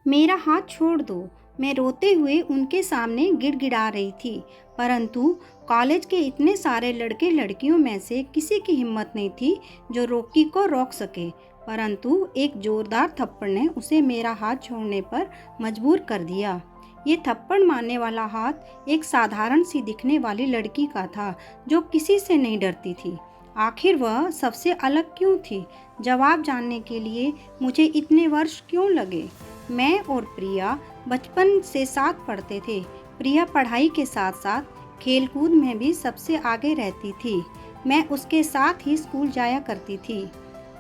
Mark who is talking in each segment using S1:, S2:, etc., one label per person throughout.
S1: मेरा हाथ छोड़ दो। मैं रोते हुए उनके सामने गिड़गिड़ा रही थी, परंतु कॉलेज के इतने सारे लड़के लड़कियों में से किसी की हिम्मत नहीं थी जो रॉकी को रोक सके। परंतु एक जोरदार थप्पड़ ने उसे मेरा हाथ छोड़ने पर मजबूर कर दिया। ये थप्पड़ मारने वाला हाथ एक साधारण सी दिखने वाली लड़की का था जो किसी से नहीं डरती थी। आखिर वह सबसे अलग क्यों थी? जवाब जानने के लिए मुझे इतने वर्ष क्यों लगे? मैं और प्रिया बचपन से साथ पढ़ते थे। प्रिया पढ़ाई के साथ साथ खेलकूद में भी सबसे आगे रहती थी। मैं उसके साथ ही स्कूल जाया करती थी।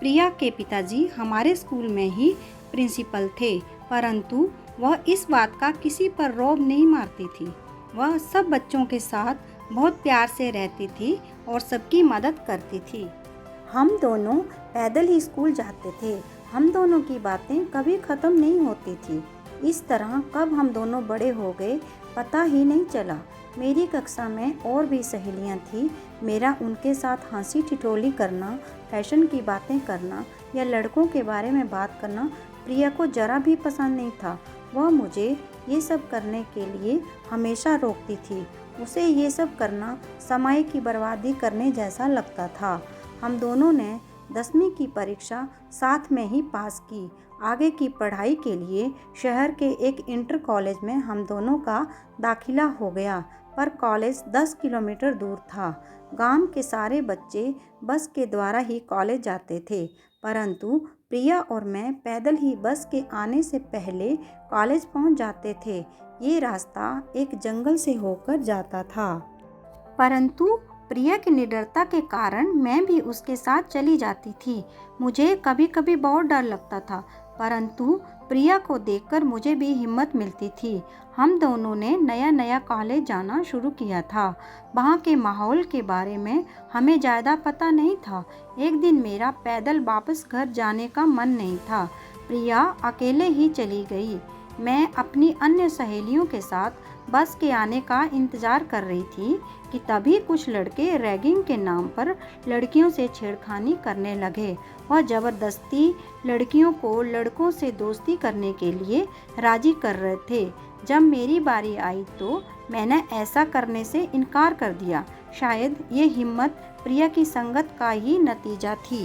S1: प्रिया के पिताजी हमारे स्कूल में ही प्रिंसिपल थे, परंतु वह इस बात का किसी पर रौब नहीं मारती थी। वह सब बच्चों के साथ बहुत प्यार से रहती थी और सबकी मदद करती थी। हम दोनों पैदल ही स्कूल जाते थे। हम दोनों की बातें कभी ख़त्म नहीं होती थी। इस तरह कब हम दोनों बड़े हो गए पता ही नहीं चला। मेरी कक्षा में और भी सहेलियां थीं। मेरा उनके साथ हंसी ठिठोली करना, फैशन की बातें करना या लड़कों के बारे में बात करना प्रिया को ज़रा भी पसंद नहीं था। वह मुझे ये सब करने के लिए हमेशा रोकती थी। उसे ये सब करना समय की बर्बादी करने जैसा लगता था। हम दोनों ने 10वीं की परीक्षा साथ में ही पास की। आगे की पढ़ाई के लिए शहर के एक इंटर कॉलेज में हम दोनों का दाखिला हो गया, पर कॉलेज 10 किलोमीटर दूर था। गांव के सारे बच्चे बस के द्वारा ही कॉलेज जाते थे, परंतु प्रिया और मैं पैदल ही बस के आने से पहले कॉलेज पहुंच जाते थे। ये रास्ता एक जंगल से होकर जाता था, परंतु प्रिया की निडरता के कारण मैं भी उसके साथ चली जाती थी। मुझे कभी कभी बहुत डर लगता था, परंतु प्रिया को देखकर मुझे भी हिम्मत मिलती थी। हम दोनों ने नया नया कॉलेज जाना शुरू किया था। वहाँ के माहौल के बारे में हमें ज़्यादा पता नहीं था। एक दिन मेरा पैदल वापस घर जाने का मन नहीं था। प्रिया अकेले ही चली गई। मैं अपनी अन्य सहेलियों के साथ बस के आने का इंतज़ार कर रही थी कि तभी कुछ लड़के रैगिंग के नाम पर लड़कियों से छेड़खानी करने लगे। वह ज़बरदस्ती लड़कियों को लड़कों से दोस्ती करने के लिए राज़ी कर रहे थे। जब मेरी बारी आई तो मैंने ऐसा करने से इनकार कर दिया। शायद ये हिम्मत प्रिया की संगत का ही नतीजा थी।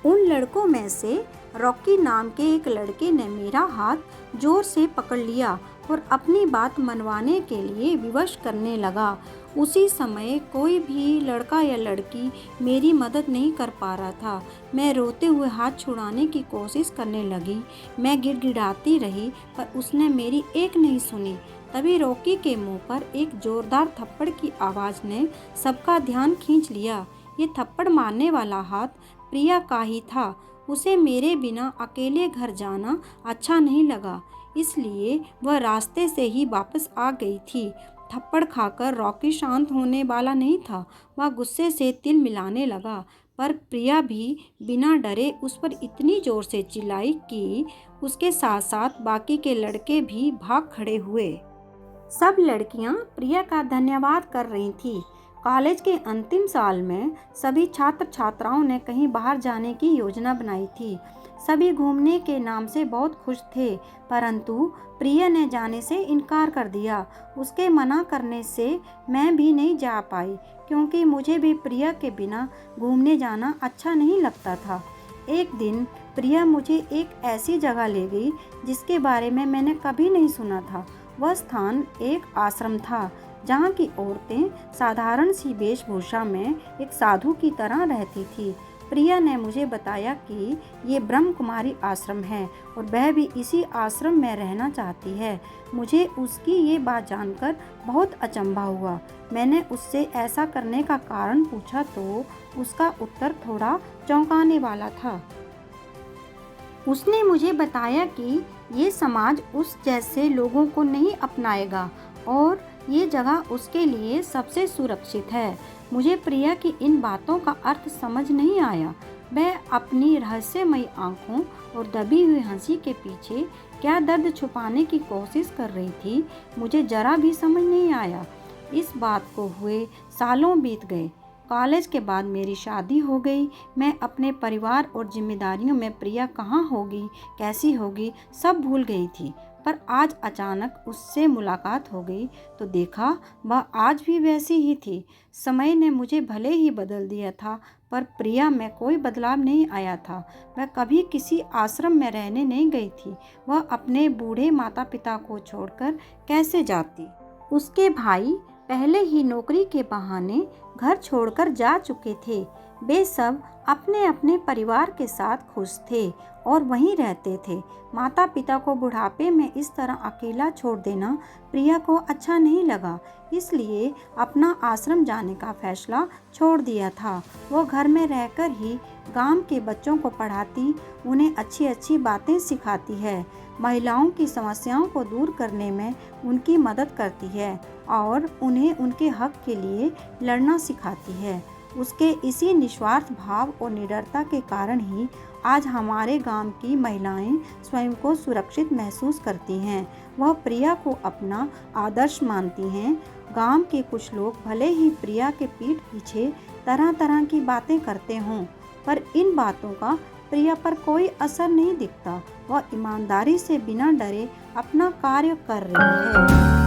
S1: उन लड़कों में से रॉकी नाम के एक लड़के ने मेरा हाथ जोर से पकड़ लिया और अपनी बात मनवाने के लिए विवश करने लगा। उसी समय कोई भी लड़का या लड़की मेरी मदद नहीं कर पा रहा था। मैं रोते हुए हाथ छुड़ाने की कोशिश करने लगी। मैं गिड़गिड़ाती रही, पर उसने मेरी एक नहीं सुनी। तभी रॉकी के मुंह पर एक जोरदार थप्पड़ की आवाज़ ने सबका ध्यान खींच लिया। ये थप्पड़ मारने वाला हाथ प्रिया का ही था। उसे मेरे बिना अकेले घर जाना अच्छा नहीं लगा, इसलिए वह रास्ते से ही वापस आ गई थी। थप्पड़ खाकर रॉकी शांत होने वाला नहीं था। वह गुस्से से तिल मिलाने लगा, पर प्रिया भी बिना डरे उस पर इतनी जोर से चिल्लाई कि उसके साथ साथ बाकी के लड़के भी भाग खड़े हुए। सब लड़कियां प्रिया का धन्यवाद कर रही थीं। कॉलेज के अंतिम साल में सभी छात्र छात्राओं ने कहीं बाहर जाने की योजना बनाई थी। सभी घूमने के नाम से बहुत खुश थे, परंतु प्रिया ने जाने से इनकार कर दिया। उसके मना करने से मैं भी नहीं जा पाई, क्योंकि मुझे भी प्रिया के बिना घूमने जाना अच्छा नहीं लगता था। एक दिन प्रिया मुझे एक ऐसी जगह ले गई जिसके बारे में मैंने कभी नहीं सुना था। वह स्थान एक आश्रम था, जहाँ की औरतें साधारण सी वेशभूषा में एक साधु की तरह रहती थी। प्रिया ने मुझे बताया कि ये ब्रह्म कुमारी आश्रम है और वह भी इसी आश्रम में रहना चाहती है। मुझे उसकी ये बात जानकर बहुत अचंभा हुआ। मैंने उससे ऐसा करने का कारण पूछा तो उसका उत्तर थोड़ा चौंकाने वाला था। उसने मुझे बताया कि ये समाज उस जैसे लोगों को नहीं अपनाएगा और ये जगह उसके लिए सबसे सुरक्षित है। मुझे प्रिया की इन बातों का अर्थ समझ नहीं आया। वह अपनी रहस्यमयी आंखों और दबी हुई हंसी के पीछे क्या दर्द छुपाने की कोशिश कर रही थी, मुझे जरा भी समझ नहीं आया। इस बात को हुए सालों बीत गए। कॉलेज के बाद मेरी शादी हो गई। मैं अपने परिवार और जिम्मेदारियों में प्रिया कहाँ होगी, कैसी होगी, सब भूल गई थी। पर आज अचानक उससे मुलाकात हो गई तो देखा वह आज भी वैसी ही थी। समय ने मुझे भले ही बदल दिया था, पर प्रिया में कोई बदलाव नहीं आया था। वह कभी किसी आश्रम में रहने नहीं गई थी। वह अपने बूढ़े माता पिता को छोड़कर कैसे जाती। उसके भाई पहले ही नौकरी के बहाने घर छोड़कर जा चुके थे। वे सब अपने अपने परिवार के साथ खुश थे और वहीं रहते थे। माता पिता को बुढ़ापे में इस तरह अकेला छोड़ देना प्रिया को अच्छा नहीं लगा, इसलिए अपना आश्रम जाने का फैसला छोड़ दिया था। वो घर में रहकर ही गांव के बच्चों को पढ़ाती, उन्हें अच्छी अच्छी बातें सिखाती है, महिलाओं की समस्याओं को दूर करने में उनकी मदद करती है और उन्हें उनके हक के लिए लड़ना सिखाती है। उसके इसी निस्वार्थ भाव और निडरता के कारण ही आज हमारे गांव की महिलाएं स्वयं को सुरक्षित महसूस करती हैं। वह प्रिया को अपना आदर्श मानती हैं। गांव के कुछ लोग भले ही प्रिया के पीठ पीछे तरह तरह की बातें करते हों, पर इन बातों का प्रिया पर कोई असर नहीं दिखता। वह ईमानदारी से बिना डरे अपना कार्य कर रही है।